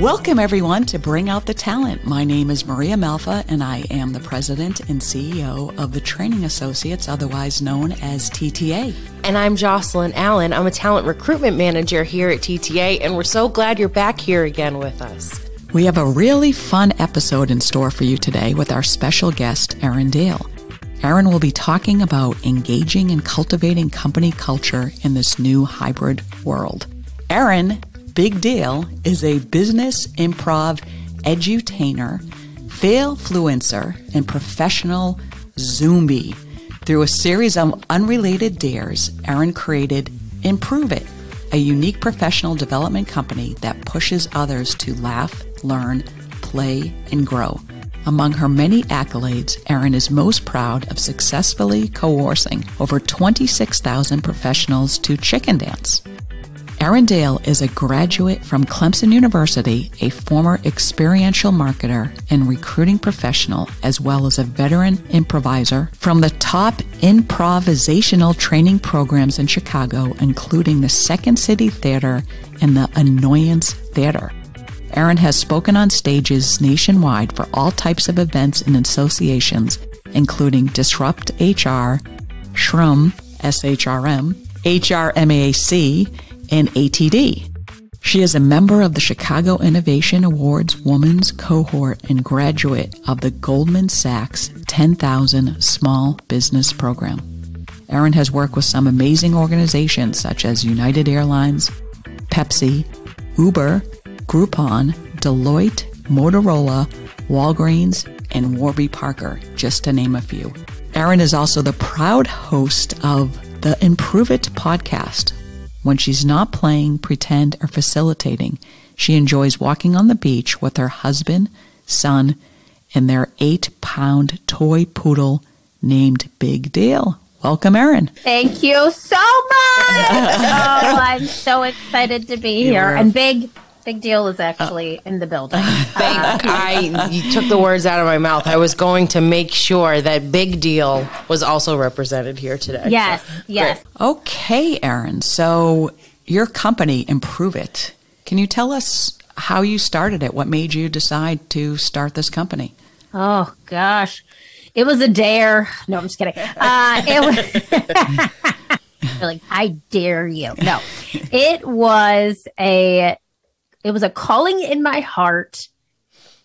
Welcome, everyone, to Bring Out the Talent. My name is Maria Malfa, and I am the president and CEO of the Training Associates, otherwise known as TTA. And I'm Jocelyn Allen. I'm a talent recruitment manager here at TTA, and we're so glad you're back here again with us. We have a really fun episode in store for you today with our special guest, Erin Diehl. Erin will be talking about engaging and cultivating company culture in this new hybrid world. Erin, big deal, is a business improv edutainer, fluencer, and professional zombie. Through a series of unrelated dares, Erin created Improv, a unique professional development company that pushes others to laugh, learn, play, and grow. Among her many accolades, Erin is most proud of successfully coercing over 26,000 professionals to chicken dance. Erin Diehl is a graduate from Clemson University, a former experiential marketer and recruiting professional, as well as a veteran improviser from the top improvisational training programs in Chicago, including the Second City Theater and the Annoyance Theater. Erin has spoken on stages nationwide for all types of events and associations, including Disrupt HR, SHRM, SHRM, HRMAC, and ATD. She is a member of the Chicago Innovation Awards Women's Cohort and graduate of the Goldman Sachs 10,000 Small Business Program. Erin has worked with some amazing organizations such as United Airlines, Pepsi, Uber, Groupon, Deloitte, Motorola, Walgreens, and Warby Parker, just to name a few. Erin is also the proud host of the Improv podcast. When she's not playing, pretend, or facilitating, she enjoys walking on the beach with her husband, son, and their 8-pound toy poodle named Big Deal. Welcome, Erin. Thank you so much. Oh, I'm so excited to be here. And Big Deal is actually in the building. You took the words out of my mouth. I was going to make sure that Big Deal was also represented here today. Yes, so, yes. Great. Okay, Erin. So your company, Improv. Can you tell us how you started it? What made you decide to start this company? Oh, gosh. It was a dare. No, I'm just kidding. It was like, I dare you. No, it was a calling in my heart.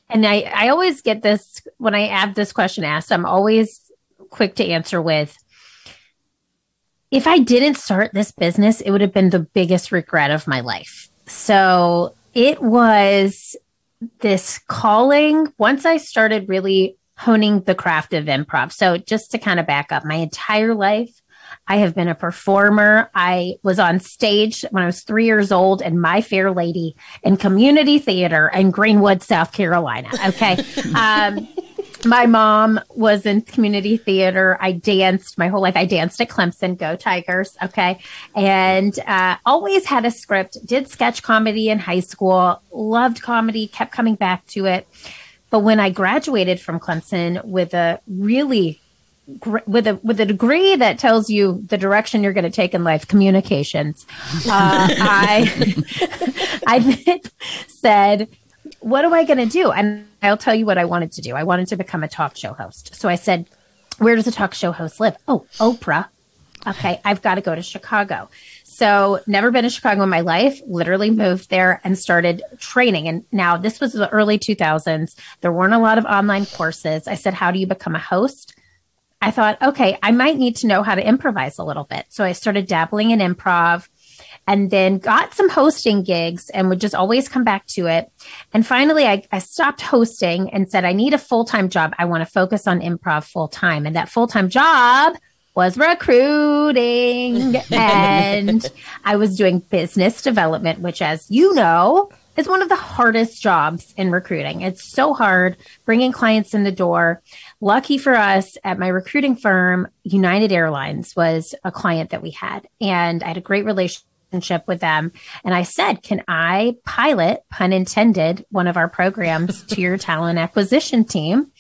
And I always get this, when I have this question asked, I'm always quick to answer with, if I didn't start this business, it would have been the biggest regret of my life. So it was this calling once I started really honing the craft of improv. So just to kind of back up, my entire life, I have been a performer. I was on stage when I was 3 years old in My Fair Lady in community theater in Greenwood, South Carolina. Okay. My mom was in community theater. I danced my whole life. I danced at Clemson. Go Tigers. Okay. And always had a script, did sketch comedy in high school, loved comedy, kept coming back to it. But when I graduated from Clemson with a degree that tells you the direction you're going to take in life, communications, I said, what am I going to do? And I'll tell you what I wanted to do. I wanted to become a talk show host. So I said, where does a talk show host live? Oh, Oprah. Okay, I've got to go to Chicago. So never been to Chicago in my life, literally moved there and started training. And now this was the early 2000s. There weren't a lot of online courses. I said, how do you become a host? I thought, okay, I might need to know how to improvise a little bit. So I started dabbling in improv and then got some hosting gigs and would just always come back to it. And finally, I stopped hosting and said, I need a full-time job. I want to focus on improv full-time. And that full-time job was recruiting. And I was doing business development, which, as you know, is one of the hardest jobs in recruiting. It's so hard bringing clients in the door. Lucky for us at my recruiting firm, United Airlines was a client that we had, and I had a great relationship with them. And I said, can I pilot, pun intended, one of our programs to your talent acquisition team?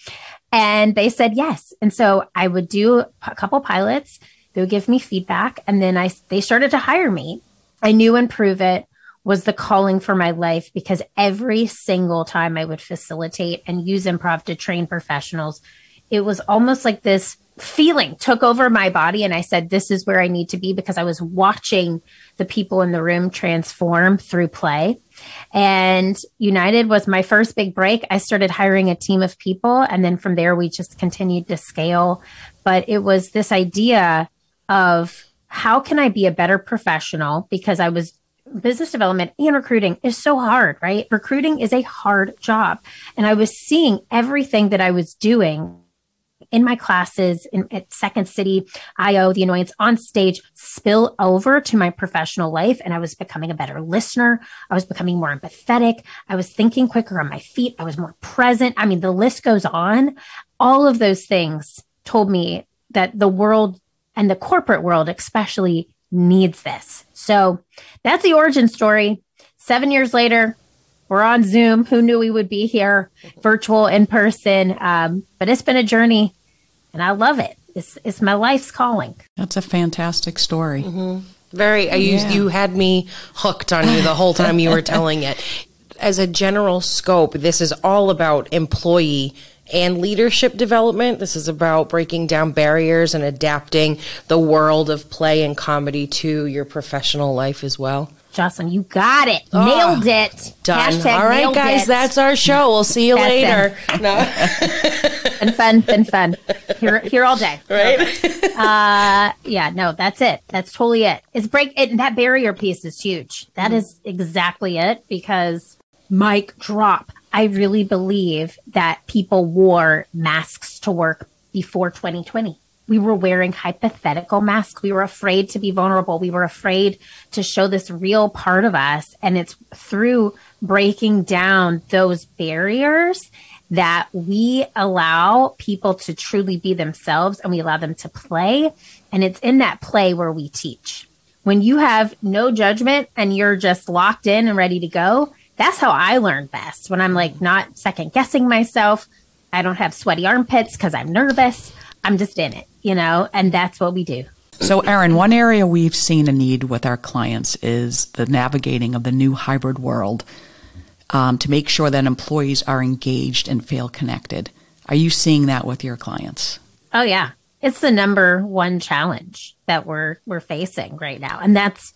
And they said yes. And so I would do a couple pilots. They would give me feedback. And then they started to hire me. I knew Improv was the calling for my life, because every single time I would facilitate and use improv to train professionals, it was almost like this feeling took over my body. And I said, this is where I need to be, because I was watching the people in the room transform through play. And United was my first big break. I started hiring a team of people. And then from there, we just continued to scale. But it was this idea of, how can I be a better professional? Because I was business development and recruiting is so hard, right? Recruiting is a hard job. And I was seeing everything that I was doing in my classes at Second City, IO, the Annoyance, on stage, spill over to my professional life. And I was becoming a better listener. I was becoming more empathetic. I was thinking quicker on my feet. I was more present. I mean, the list goes on. All of those things told me that the world, and the corporate world especially, needs this. So that's the origin story. 7 years later, we're on Zoom. Who knew we would be here, virtual, in person? But it's been a journey, and I love it. It's my life's calling. That's a fantastic story. You had me hooked on you the whole time you were telling it. As a general scope, this is all about employee and leadership development. This is about breaking down barriers and adapting the world of play and comedy to your professional life as well. Jocelyn, you got it. Nailed it. Done. Hashtag all right, guys, that's our show. We'll see you later. No. Been fun. Here all day. Right? No, that's it. That's totally it. It's break it. That barrier piece is huge. That is exactly it, because mic drop. I really believe that people wore masks to work before 2020. We were wearing hypothetical masks. We were afraid to be vulnerable. We were afraid to show this real part of us. And it's through breaking down those barriers that we allow people to truly be themselves, and we allow them to play. And it's in that play where we teach. When you have no judgment and you're just locked in and ready to go, that's how I learn best. When I'm like not second guessing myself, I don't have sweaty armpits because I'm nervous. I'm just in it, and that's what we do. So, Erin, one area we've seen a need with our clients is the navigating of the new hybrid world to make sure that employees are engaged and feel connected. Are you seeing that with your clients? Oh, yeah. It's the number one challenge that we're facing right now. And that's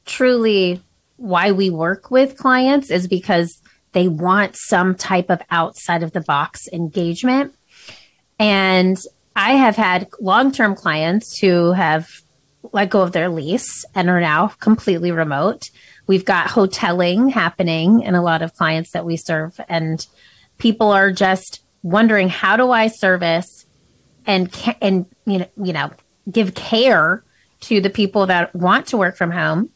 truly why we work with clients, is because they want some type of outside of the box engagement. And I have had long-term clients who have let go of their lease and are now completely remote. We've got hoteling happening in a lot of clients that we serve, and people are just wondering, how do I service and give care to the people that want to work from home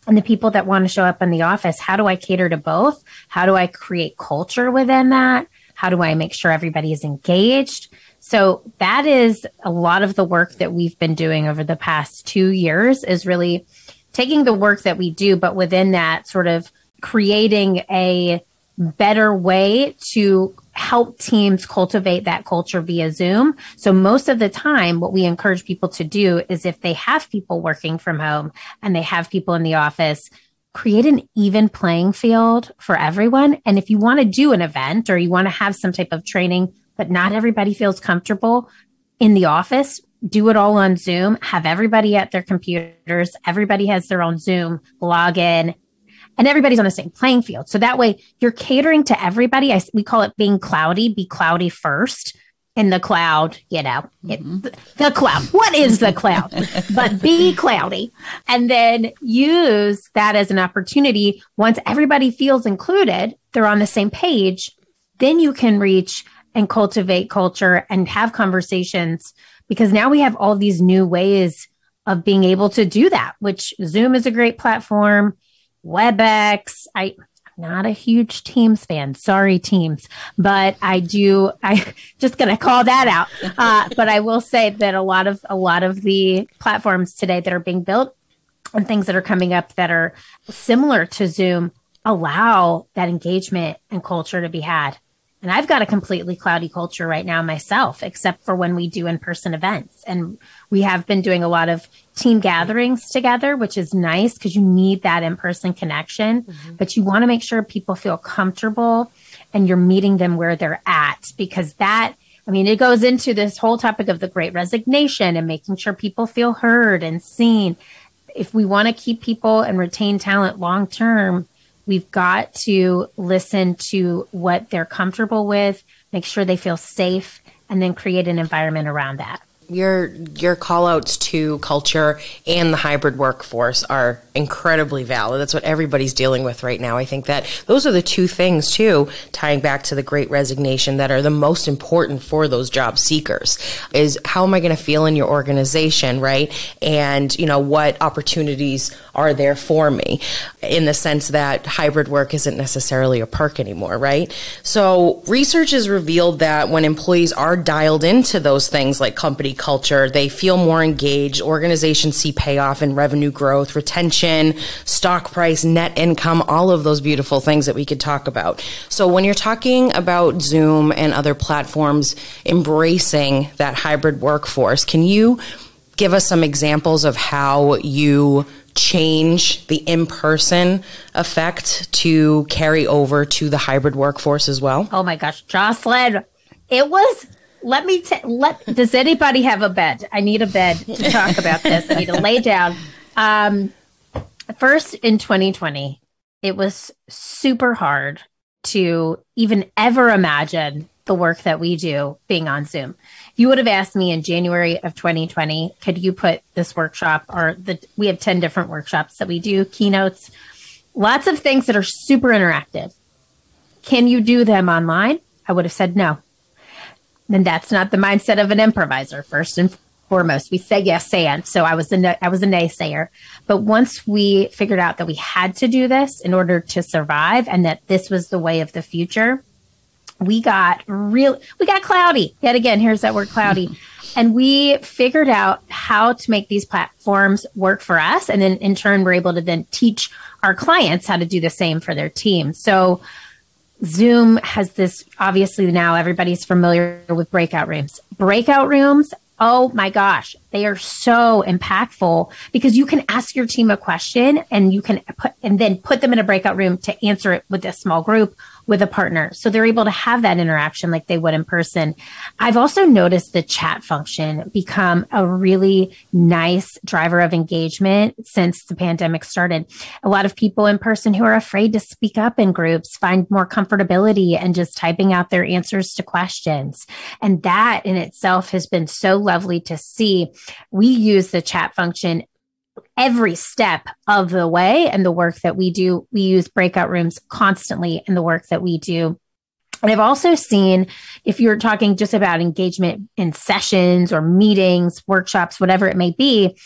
and the people that want to show up in the office? How do I cater to both? How do I create culture within that? How do I make sure everybody is engaged? So that is a lot of the work that we've been doing over the past 2 years, is really taking the work that we do, but within that, sort of creating a better way to help teams cultivate that culture via Zoom. So most of the time, what we encourage people to do is, if they have people working from home and they have people in the office, create an even playing field for everyone. And if you want to do an event or you want to have some type of training, but not everybody feels comfortable in the office, do it all on Zoom, have everybody at their computers, everybody has their own Zoom login, and everybody's on the same playing field. So that way you're catering to everybody. We call it being cloudy. Be cloudy first. In the cloud, the cloud. What is the cloud? But be cloudy. And then use that as an opportunity. Once everybody feels included, they're on the same page, then you can reach and cultivate culture and have conversations, because now we have all these new ways of being able to do that, which Zoom is a great platform. WebEx. I'm not a huge Teams fan. Sorry, Teams. But I'm just going to call that out. But I will say that a lot of the platforms today that are being built and things that are coming up that are similar to Zoom allow that engagement and culture to be had. And I've got a completely cloudy culture right now myself, except for when we do in-person events. And we have been doing a lot of team gatherings together, which is nice because you need that in-person connection. Mm-hmm. But you want to make sure people feel comfortable and you're meeting them where they're at, because that, I mean, it goes into this whole topic of the Great Resignation and making sure people feel heard and seen. If we want to keep people and retain talent long term, we've got to listen to what they're comfortable with, make sure they feel safe, and then create an environment around that. Your call outs to culture and the hybrid workforce are incredibly valid. That's what everybody's dealing with right now. I think that those are the two things, too, tying back to the Great Resignation, that are the most important for those job seekers, is how am I going to feel in your organization, right? And, what opportunities are there for me, in the sense that hybrid work isn't necessarily a perk anymore, right? So research has revealed that when employees are dialed into those things like company culture, they feel more engaged. Organizations see payoff in revenue growth, retention, stock price, net income, all of those beautiful things that we could talk about. So when you're talking about Zoom and other platforms embracing that hybrid workforce, can you give us some examples of how you change the in-person effect to carry over to the hybrid workforce as well? Oh my gosh, Jocelyn, it was... does anybody have a bed? I need a bed to talk about this. I need to lay down. First, in 2020, it was super hard to even ever imagine the work that we do being on Zoom. If you would have asked me in January of 2020, could you put this workshop, we have 10 different workshops that we do, keynotes, lots of things that are super interactive. Can you do them online? I would have said no. And that's not the mindset of an improviser, first and foremost. We say yes and. So I was a naysayer. But once we figured out that we had to do this in order to survive and that this was the way of the future, we got cloudy. Yet again, here's that word, cloudy. And we figured out how to make these platforms work for us. And then in turn, we're able to then teach our clients how to do the same for their team. So Zoom has this, obviously now everybody's familiar with breakout rooms. Breakout rooms, oh my gosh, they are so impactful because you can ask your team a question and you can put them in a breakout room to answer it with a small group, with a partner. So they're able to have that interaction like they would in person. I've also noticed the chat function become a really nice driver of engagement since the pandemic started. A lot of people in person who are afraid to speak up in groups find more comfortability in just typing out their answers to questions. And that in itself has been so lovely to see. We use the chat function every step of the way and the work that we do. We use breakout rooms constantly in the work that we do. And I've also seen, if you're talking just about engagement in sessions or meetings, workshops, whatever it may be,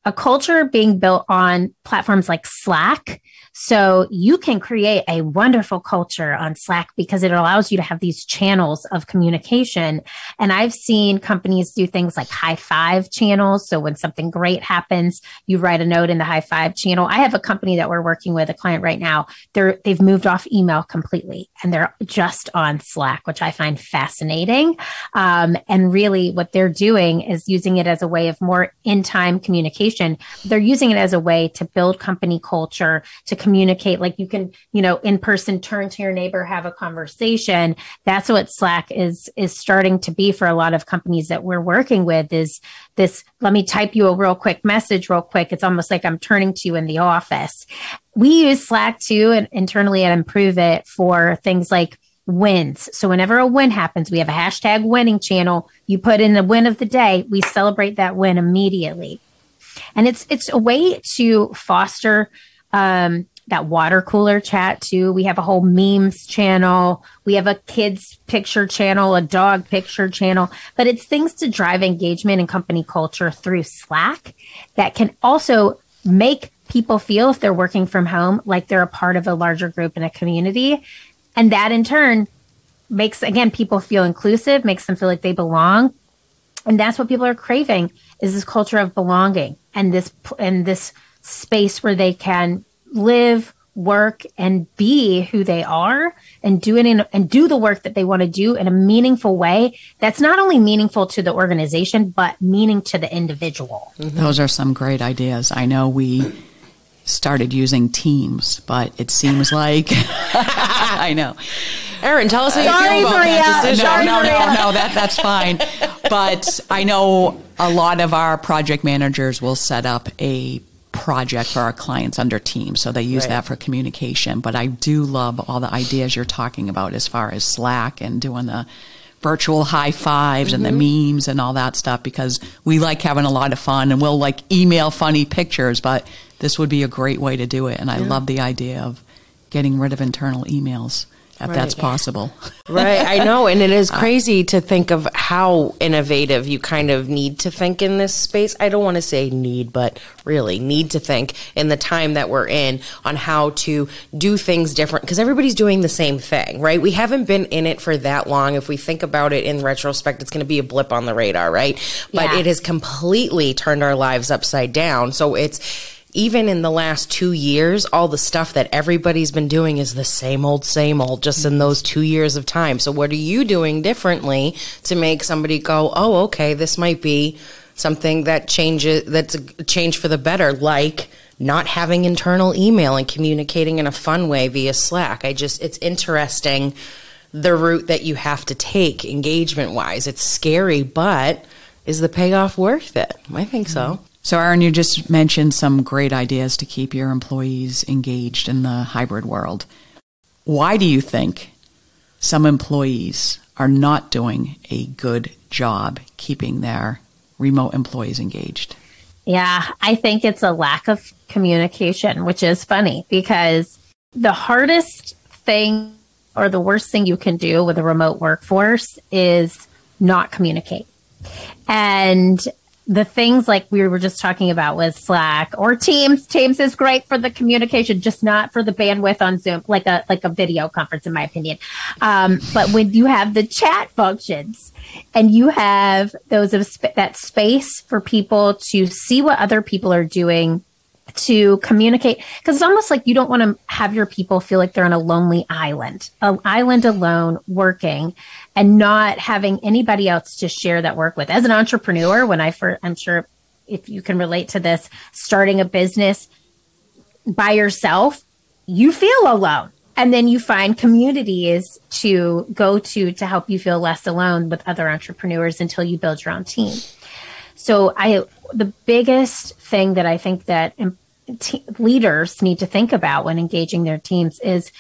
a culture being built on platforms like Slack. So you can create a wonderful culture on Slack because it allows you to have these channels of communication. And I've seen companies do things like high five channels. So when something great happens, you write a note in the high five channel. I have a company that we're working with, a client right now. They've moved off email completely and they're just on Slack, which I find fascinating. And really what they're doing is using it as a way of more in-time communication. They're using it as a way to build company culture, to communicate, like you can, in person, turn to your neighbor, have a conversation. That's what Slack is starting to be for a lot of companies that we're working with, is this, let me type you a real quick message real quick. It's almost like I'm turning to you in the office. We use Slack too, and internally at Improve It, for things like wins. So whenever a win happens, we have a hashtag winning channel. You put in the win of the day, we celebrate that win immediately. And it's a way to foster that water cooler chat too. We have a whole memes channel. We have a kids picture channel, a dog picture channel, but it's things to drive engagement and company culture through Slack that can also make people feel, if they're working from home, like they're a part of a larger group in a community. And that in turn makes, again, people feel inclusive, makes them feel like they belong. And that's what people are craving, is this culture of belonging and this space where they can live, work and be who they are and do it and do the work that they want to do in a meaningful way that's not only meaningful to the organization but meaning to the individual. Those are some great ideas. I know we started using Teams, but it seems like I know. Erin, tell us how you feel about that decision. No, that's fine. But I know a lot of our project managers will set up a project for our clients under Teams, so they use that for communication. But I do love all the ideas you're talking about as far as Slack and doing the virtual high fives and the memes and all that stuff, because we like having a lot of fun and we'll like email funny pictures, but this would be a great way to do it. And I love the idea of getting rid of internal emails if that's possible. Right, I know. And it is crazy to think of how innovative you kind of need to think in this space. I don't want to say need, but really need to think in the time that we're in on how to do things different, because everybody's doing the same thing, right? We haven't been in it for that long. If we think about it in retrospect, it's going to be a blip on the radar, right? But it has completely turned our lives upside down. So it's, even in the last 2 years, all the stuff that everybody's been doing is the same old, just in those 2 years of time. So what are you doing differently to make somebody go, oh, okay, this might be something that changes, that's a change for the better, like not having internal email and communicating in a fun way via Slack. It's interesting the route that you have to take engagement-wise. It's scary, but is the payoff worth it? I think so. So, Erin, you just mentioned some great ideas to keep your employees engaged in the hybrid world. Why do you think some employees are not doing a good job keeping their remote employees engaged? Yeah, I think it's a lack of communication, which is funny because the hardest thing or the worst thing you can do with a remote workforce is not communicate. And the things like we were just talking about with Slack or Teams. Teams is great for the communication, just not for the bandwidth on Zoom, like a video conference, in my opinion. But when you have the chat functions and you have that space for people to see what other people are doing, to communicate, because it's almost like you don't want to have your people feel like they're on a lonely island alone working and not having anybody else to share that work with. As an entrepreneur, I'm sure if you can relate to this, starting a business by yourself, you feel alone. And then you find communities to go to help you feel less alone with other entrepreneurs until you build your own team. So the biggest thing that I think that leaders need to think about when engaging their teams is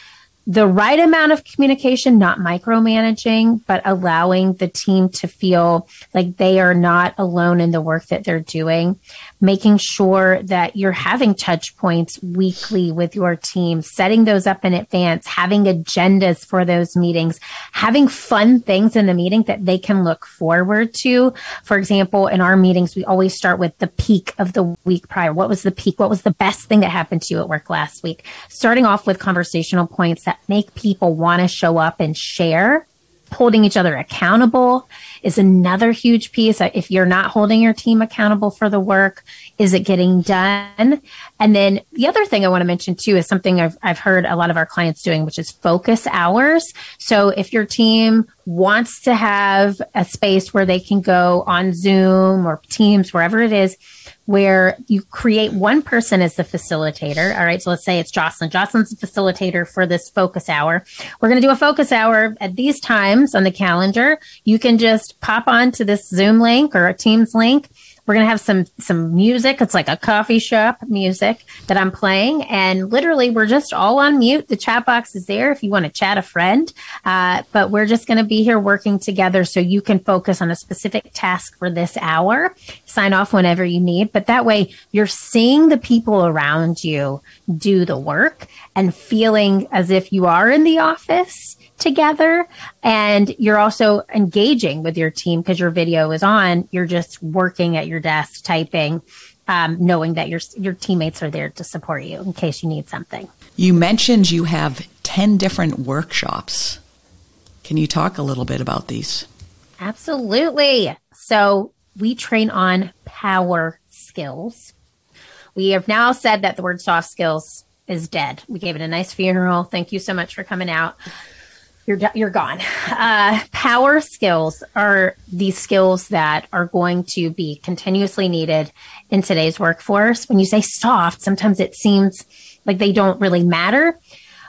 the right amount of communication, not micromanaging, but allowing the team to feel like they are not alone in the work that they're doing, making sure that you're having touch points weekly with your team, setting those up in advance, having agendas for those meetings, having fun things in the meeting that they can look forward to. For example, in our meetings, we always start with the peak of the week prior. What was the peak? What was the best thing that happened to you at work last week? Starting off with conversational points that make people want to show up and share. Holding each other accountable is another huge piece. If you're not holding your team accountable for the work, is it getting done? And then the other thing I want to mention too is something I've heard a lot of our clients doing, which is focus hours. So if your team wants to have a space where they can go on Zoom or Teams, wherever it is, where you create one person as the facilitator. All right. So let's say it's Jocelyn. Jocelyn's the facilitator for this focus hour. We're going to do a focus hour at these times on the calendar. You can just pop onto this Zoom link or a Teams link. We're going to have some music. It's like a coffee shop music that I'm playing. And literally, we're just all on mute. The chat box is there if you want to chat a friend. But we're just going to be here working together so you can focus on a specific task for this hour. Sign off whenever you need. But that way, you're seeing the people around you do the work and feeling as if you are in the office together, and you're also engaging with your team because your video is on. You're just working at your desk typing, knowing that your teammates are there to support you in case you need something. You mentioned you have 10 different workshops. Can you talk a little bit about these? Absolutely. So we train on power skills. We have now said that the word soft skills is dead. We gave it a nice funeral. Thank you so much for coming out. You're gone. Power skills are these skills that are going to be continuously needed in today's workforce. When you say soft, sometimes it seems like they don't really matter.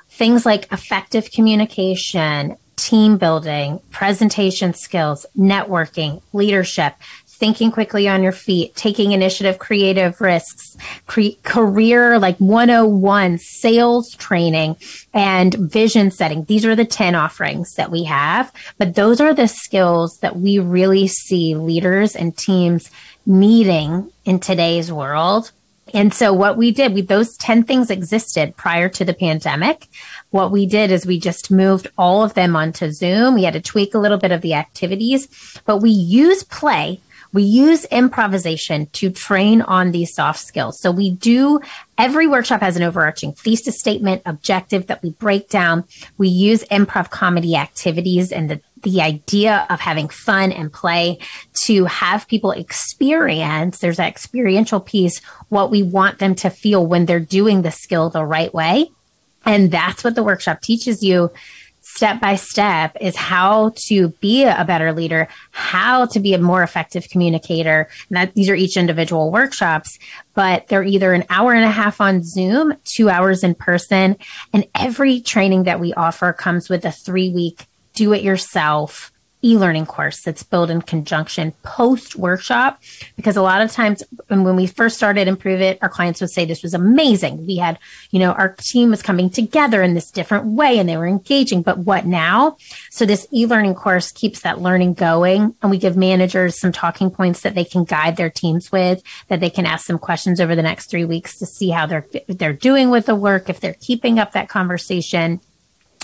Things like effective communication, team building, presentation skills, networking, leadership, thinking quickly on your feet, taking initiative, creative risks, career like 101, sales training, and vision setting. These are the 10 offerings that we have, but those are the skills that we really see leaders and teams needing in today's world. And so what we did, those 10 things existed prior to the pandemic. What we did is we just moved all of them onto Zoom. We had to tweak a little bit of the activities, but we use play. We use improvisation to train on these soft skills. So every workshop has an overarching thesis statement, objective that we break down. We use improv comedy activities and the idea of having fun and play to have people experience, there's that experiential piece, what we want them to feel when they're doing the skill the right way. And that's what the workshop teaches you step by step, is how to be a better leader, how to be a more effective communicator. And these are each individual workshops, but they're either an hour and a half on Zoom, 2 hours in person. And every training that we offer comes with a 3-week do-it-yourself e-learning course that's built in conjunction post-workshop, because a lot of times when we first started Improve It, our clients would say this was amazing. We had, our team was coming together in this different way and they were engaging, but what now? So this e-learning course keeps that learning going, and we give managers some talking points that they can guide their teams with, that they can ask them questions over the next 3 weeks to see how they're doing with the work, if they're keeping up that conversation.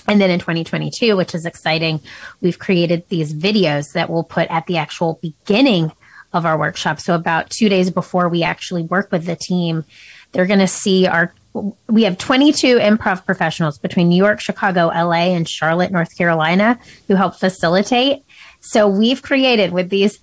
And then in 2022, which is exciting, we've created these videos that we'll put at the actual beginning of our workshop. So about 2 days before we actually work with the team, they're going to see we have 22 improv professionals between New York, Chicago, LA, and Charlotte, North Carolina, who help facilitate. So we've created with these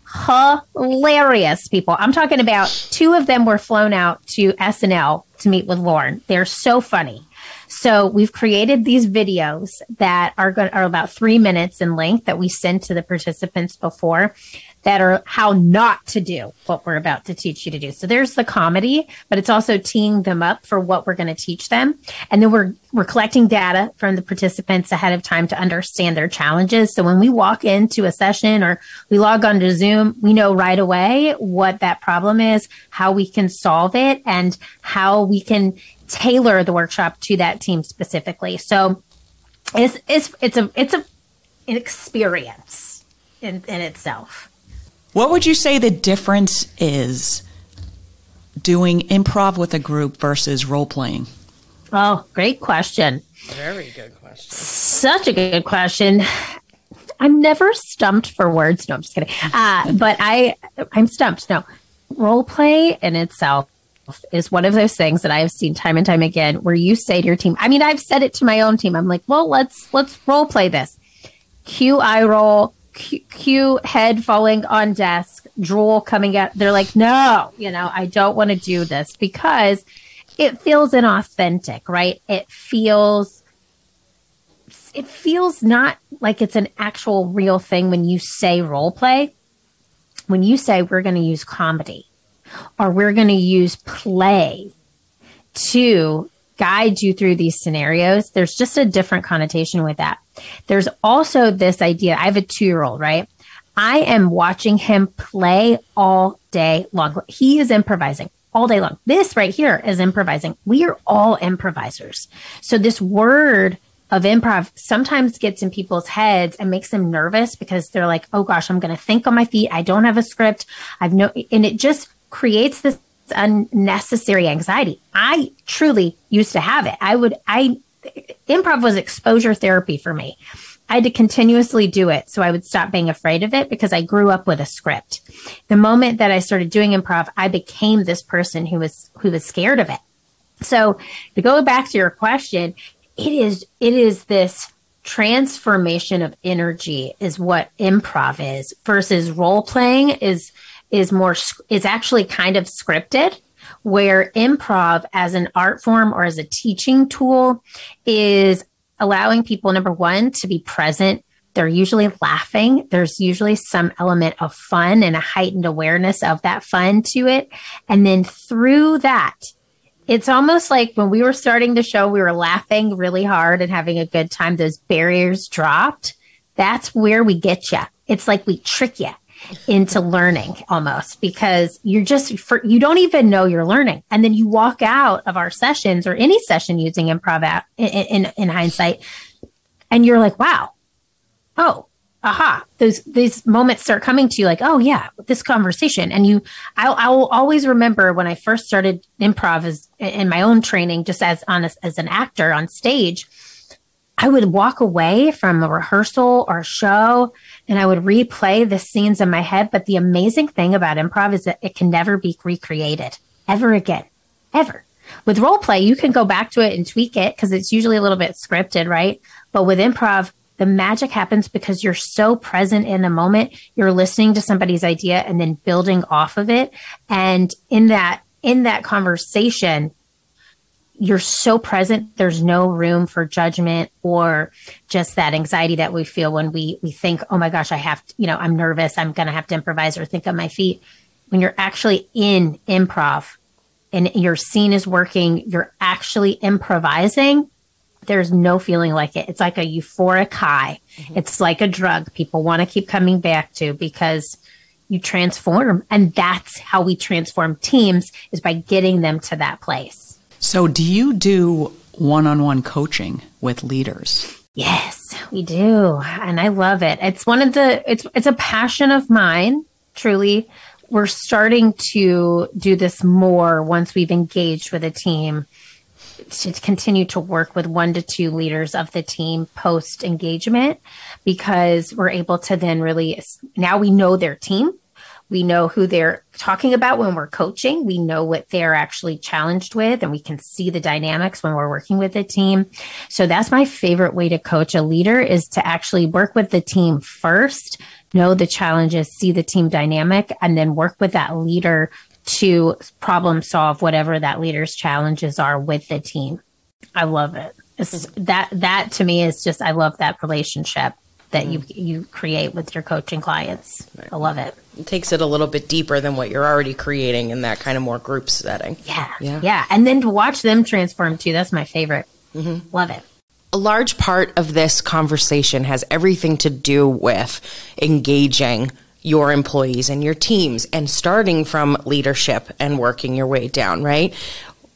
hilarious people. I'm talking about 2 of them were flown out to SNL to meet with Lauren. They're so funny. So we've created these videos that are about 3 minutes in length that we send to the participants before, that are how not to do what we're about to teach you to do. So there's the comedy, but it's also teeing them up for what we're going to teach them. And then we're collecting data from the participants ahead of time to understand their challenges. So when we walk into a session or we log on to Zoom, we know right away what that problem is, how we can solve it, and how we can tailor the workshop to that team specifically. So it's an experience in itself. What would you say the difference is doing improv with a group versus role playing? Oh, great question. Very good question. Such a good question. I'm never stumped for words. No, I'm just kidding. But I'm stumped. No, role play in itself is one of those things that I have seen time and time again, where you say to your team, I've said it to my own team. I'm like, well, let's role play this. Cue eye roll, cue head falling on desk, drool coming out. They're like, no, I don't want to do this because it feels inauthentic, right? It feels not like it's an actual real thing when you say role play. When you say we're going to use comedy or we're going to use play to guide you through these scenarios, there's just a different connotation with that. There's also this idea. I have a 2-year-old, right? I am watching him play all day long. He is improvising all day long. This right here is improvising. We are all improvisers. So this word of improv sometimes gets in people's heads and makes them nervous because they're like, oh gosh, I'm going to think on my feet. I don't have a script. And it just creates this unnecessary anxiety. I truly used to have it. Improv was exposure therapy for me. I had to continuously do it so I would stop being afraid of it, because I grew up with a script. The moment that I started doing improv, I became this person who was scared of it. So to go back to your question, it is this transformation of energy is what improv is, versus role playing is actually kind of scripted, where improv as an art form or as a teaching tool is allowing people, number one, to be present. They're usually laughing. There's usually some element of fun and a heightened awareness of that fun to it. And then through that, it's almost like when we were starting the show, we were laughing really hard and having a good time. Those barriers dropped. That's where we get you. It's like we trick you into learning almost, because you don't even know you're learning. And then you walk out of our sessions or any session using improv in hindsight, and you're like, wow, oh, aha. These moments start coming to you like, oh yeah, this conversation. And I'll always remember when I first started improv in my own training, just as an actor on stage, I would walk away from a rehearsal or a show and I would replay the scenes in my head. But the amazing thing about improv is that it can never be recreated ever again, ever. With role play, you can go back to it and tweak it because it's usually a little bit scripted, right? But with improv, the magic happens because you're so present in the moment. You're listening to somebody's idea and then building off of it. And in that conversation, you're so present. There's no room for judgment or just that anxiety that we feel when we think, oh my gosh, I'm nervous. I'm going to have to improvise or think on my feet. When you're actually in improv and your scene is working, you're actually improvising. There's no feeling like it. It's like a euphoric high. Mm-hmm. It's like a drug people want to keep coming back to because you transform. And that's how we transform teams, is by getting them to that place. So do you do one-on-one coaching with leaders? Yes, we do. And I love it. It's it's a passion of mine, truly. We're starting to do this more once we've engaged with a team, to continue to work with 1 to 2 leaders of the team post engagement, because we're able to then now we know their team. We know who they're talking about when we're coaching. We know what they're actually challenged with, and we can see the dynamics when we're working with the team. So that's my favorite way to coach a leader, is to actually work with the team first, know the challenges, see the team dynamic, and then work with that leader to problem solve whatever that leader's challenges are with the team. I love it. That to me is just, I love that relationship that you create with your coaching clients. I love it. It takes it a little bit deeper than what you're already creating in that kind of more group setting. Yeah. And then to watch them transform too, that's my favorite. Mm-hmm. Love it. A large part of this conversation has everything to do with engaging your employees and your teams and starting from leadership and working your way down, right?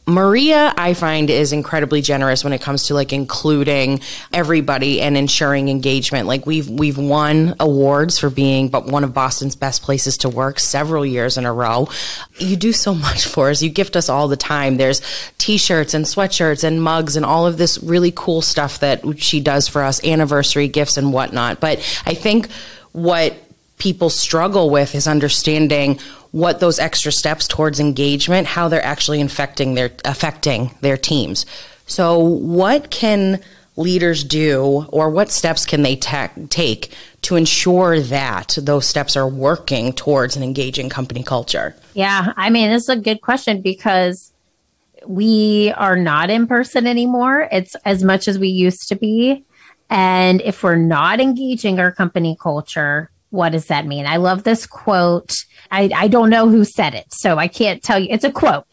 Maria, I find, is incredibly generous when it comes to including everybody and ensuring engagement. We've won awards for being one of Boston's best places to work several years in a row. You do so much for us. You gift us all the time. There's t-shirts and sweatshirts and mugs and all of this really cool stuff that she does for us, anniversary gifts and whatnot. But I think what people struggle with is understanding what those extra steps towards engagement, how they're actually affecting their teams. So what can leaders do, or what steps can they take to ensure that those steps are working towards an engaging company culture? Yeah, this is a good question, because we are not in person anymore. It's as much as we used to be. And if we're not engaging our company culture, what does that mean? I love this quote. I don't know who said it, so I can't tell you. It's a quote,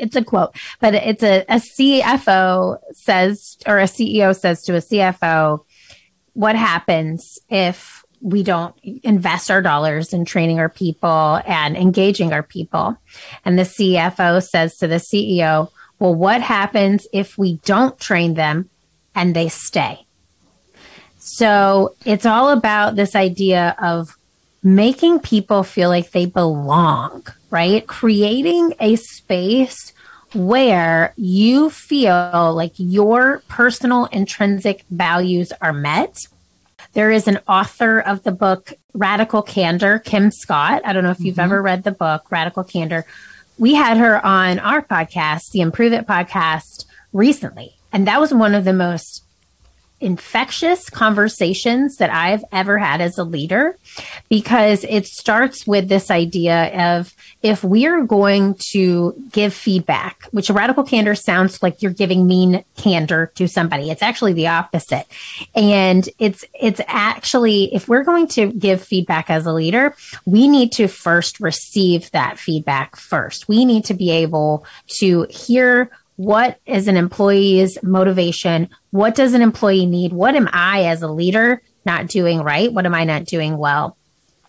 but it's a CFO says, or a CEO says to a CFO, what happens if we don't invest our dollars in training our people and engaging our people? And the CFO says to the CEO, well, what happens if we don't train them and they stay? So it's all about this idea of making people feel like they belong, right? Creating a space where you feel like your personal intrinsic values are met. There is an author of the book, Radical Candor, Kim Scott. I don't know if you've ever read the book, Radical Candor. We had her on our podcast, the Improve It podcast, recently. And that was one of the most infectious conversations that I've ever had as a leader, because it starts with this idea of, if we're going to give feedback, which a radical candor sounds like you're giving mean candor to somebody. It's actually the opposite. And it's actually, if we're going to give feedback as a leader, we need to first receive that feedback first. We need to be able to hear what is an employee's motivation? What does an employee need? What am I as a leader not doing right? What am I not doing well?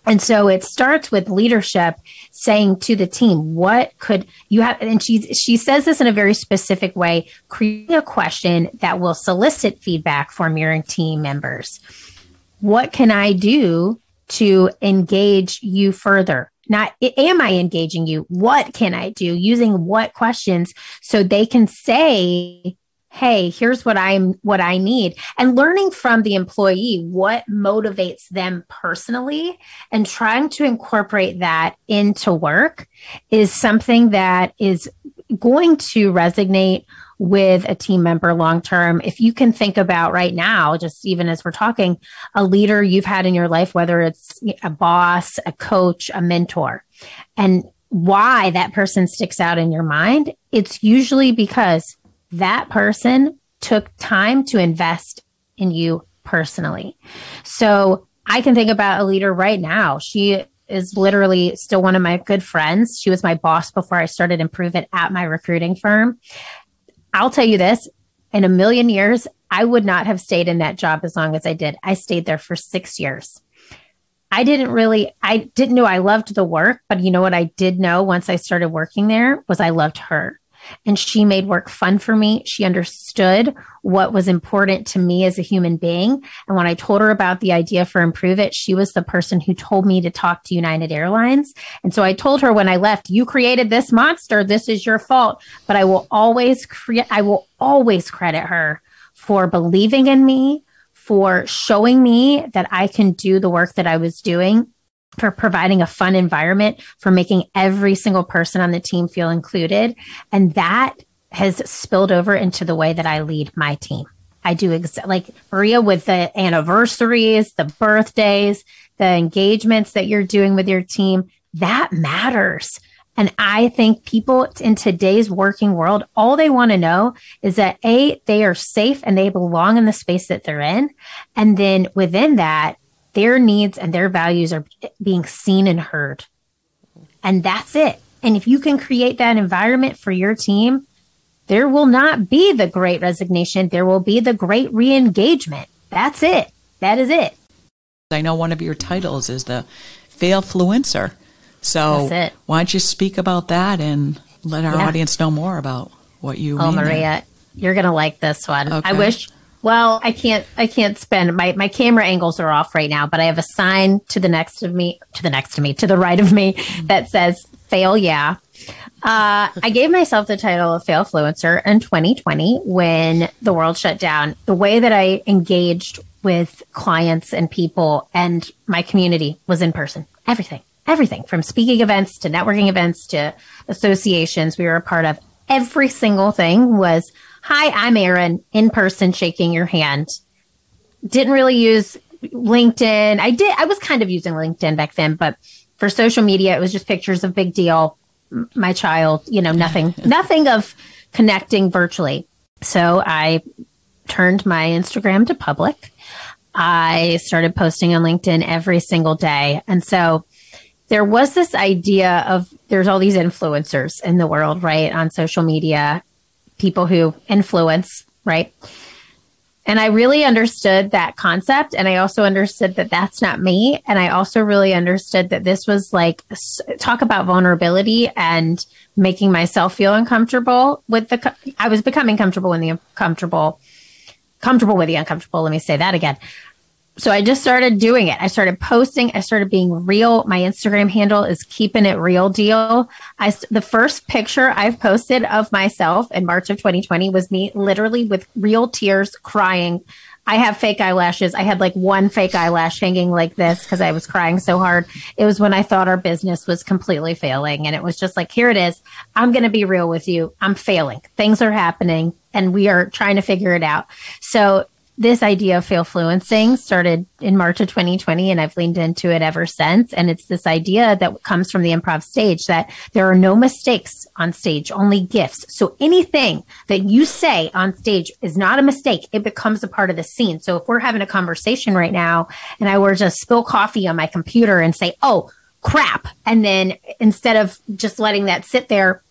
And so it starts with leadership saying to the team, what could you have? And she says this in a very specific way, creating a question that will solicit feedback from your team members. What can I do to engage you further? Not, am I engaging you? What can I do? Using what questions so they can say, hey, here's what I need. And learning from the employee what motivates them personally and trying to incorporate that into work is something that is going to resonate with a team member long term. If you can think about right now, just even as we're talking, a leader you've had in your life, whether it's a boss, a coach, a mentor, and why that person sticks out in your mind, it's usually because that person took time to invest in you personally. So I can think about a leader right now. She is literally still one of my good friends. She was my boss before I started Improve It at my recruiting firm. I'll tell you this, in a million years, I would not have stayed in that job as long as I did. I stayed there for 6 years. I didn't know I loved the work, but you know what I did know once I started working there was I loved her. And she made work fun for me. She understood what was important to me as a human being. And when I told her about the idea for Improve It, she was the person who told me to talk to United Airlines. And so I told her when I left, you created this monster. This is your fault. But I will always credit her for believing in me, for showing me that I can do the work that I was doing, for providing a fun environment, for making every single person on the team feel included. And that has spilled over into the way that I lead my team. I do like Maria with the anniversaries, the birthdays, the engagements that you're doing with your team. That matters. And I think people in today's working world, all they want to know is that they are safe and they belong in the space that they're in. And then within that, their needs and their values are being seen and heard. And that's it. And if you can create that environment for your team, there will not be the great resignation. There will be the great re-engagement. That's it. That is it. I know one of your titles is the Fail Fluencer. So why don't you speak about that and let our audience know more about what you mean. Oh, Maria, there. You're going to like this one. Okay. I wish... Well, I can't spend my camera angles are off right now, but I have a sign to the right of me that says fail. Yeah. I gave myself the title of Fail Fluencer in 2020 when the world shut down. The way that I engaged with clients and people and my community was in person. Everything from speaking events to networking events to associations we were a part of. Every single thing was, hi, I'm Erin, in person, shaking your hand. Didn't really use LinkedIn. I was kind of using LinkedIn back then, but for social media, it was just pictures of Big Deal, my child, nothing of connecting virtually. So I turned my Instagram to public. I started posting on LinkedIn every single day. And so there was this idea of there's all these influencers in the world, right, on social media, people who influence, right? And I really understood that concept. And I also understood that that's not me. And I also really understood that this was like, talk about vulnerability and making myself feel uncomfortable with I was becoming comfortable with the uncomfortable, comfortable with the uncomfortable. Let me say that again. So I just started doing it. I started posting. I started being real. My Instagram handle is Keeping It Real Deal. The first picture I've posted of myself in March of 2020 was me literally with real tears crying. I have fake eyelashes. I had like one fake eyelash hanging like this because I was crying so hard. It was when I thought our business was completely failing. And it was just like, here it is. I'm going to be real with you. I'm failing. Things are happening and we are trying to figure it out. So this idea of fail fluencing started in March of 2020, and I've leaned into it ever since. And it's this idea that comes from the improv stage that there are no mistakes on stage, only gifts. So anything that you say on stage is not a mistake. It becomes a part of the scene. So if we're having a conversation right now and I were to spill coffee on my computer and say, oh, crap. And then instead of just letting that sit there,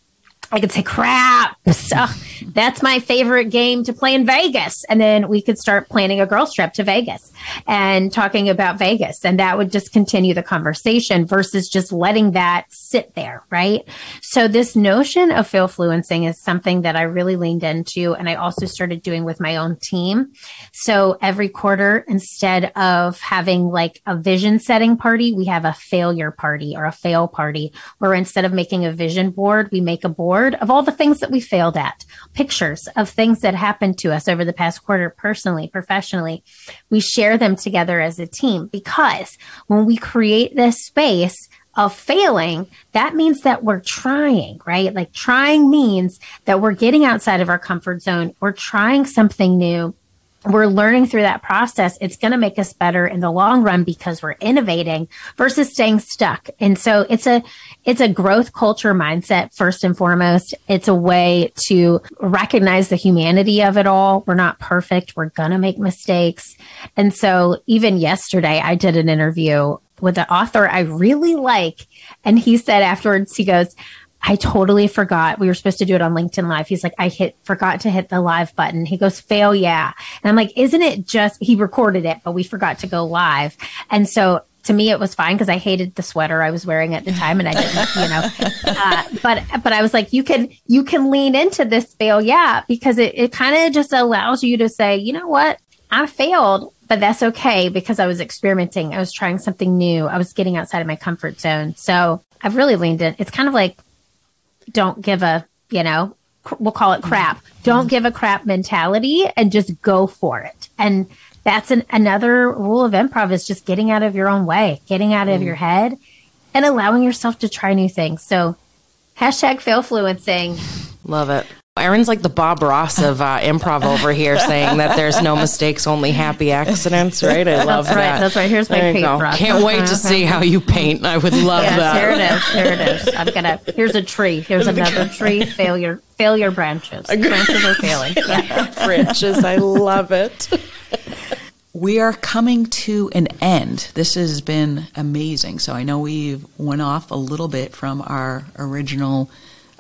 I could say, crap. So that's my favorite game to play in Vegas. And then we could start planning a girls trip to Vegas and talking about Vegas. And that would just continue the conversation versus just letting that sit there. Right. So this notion of fail fluencing is something that I really leaned into. And I also started doing with my own team. So every quarter, instead of having like a vision setting party, we have a failure party or a fail party, where instead of making a vision board, we make a board of all the things that we failed at, pictures of things that happened to us over the past quarter, personally, professionally. We share them together as a team, because when we create this space of failing, that means that we're trying, right? Like trying means that we're getting outside of our comfort zone. We're trying something new. We're learning through that process. It's going to make us better in the long run because we're innovating versus staying stuck. And so it's a growth culture mindset, first and foremost. It's a way to recognize the humanity of it all. We're not perfect. We're going to make mistakes. And so even yesterday, I did an interview with an author I really like. And he said afterwards, he goes, I totally forgot. We were supposed to do it on LinkedIn Live. He's like, forgot to hit the live button. He goes, fail, yeah. And I'm like, isn't it just, he recorded it, but we forgot to go live. And so to me, it was fine because I hated the sweater I was wearing at the time and I didn't, but I was like, you can lean into this fail, yeah, because it kind of just allows you to say, you know what, I failed, but that's okay because I was experimenting. I was trying something new. I was getting outside of my comfort zone. So I've really leaned in. It's kind of like, don't give a, we'll call it crap. Don't give a crap mentality and just go for it. And that's another rule of improv, is just getting out of your own way, getting out of your head and allowing yourself to try new things. So #failfluencing. Love it. Erin's like the Bob Ross of improv over here, saying that there's no mistakes, only happy accidents, right? I love that. That's right. Here's my paintbrush. Can't wait to see how you paint. I would love that. Here it is. Here's a tree. Here's another tree. Failure branches. Branches are failing. Yeah. Branches. I love it. We are coming to an end. This has been amazing. So I know we've went off a little bit from our original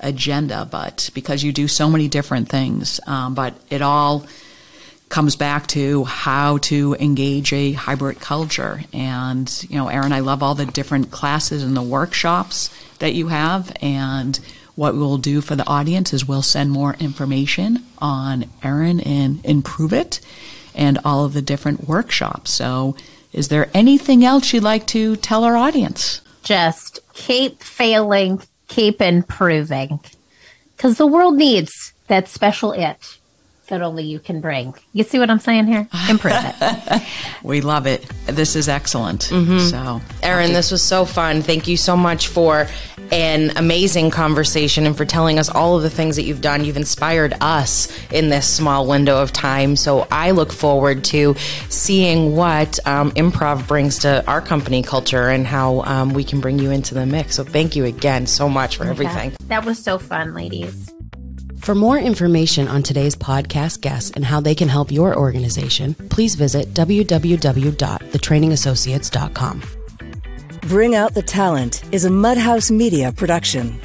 agenda, but because you do so many different things, but it all comes back to how to engage a hybrid culture. And, Erin, I love all the different classes and the workshops that you have. And what we'll do for the audience is we'll send more information on Erin and Improve It and all of the different workshops. So is there anything else you'd like to tell our audience? Just keep failing, keep improving, because the world needs that special it that only you can bring. You see what I'm saying here? Improve it. We love it. This is excellent. So, Erin, this was so fun. Thank you so much for an amazing conversation and for telling us all of the things that you've done. You've inspired us in this small window of time. So I look forward to seeing what improv brings to our company culture and how we can bring you into the mix. So thank you again so much for everything. That was so fun, ladies. For more information on today's podcast guests and how they can help your organization, please visit www.thetrainingassociates.com. Bring Out the Talent is a Mudhouse Media production.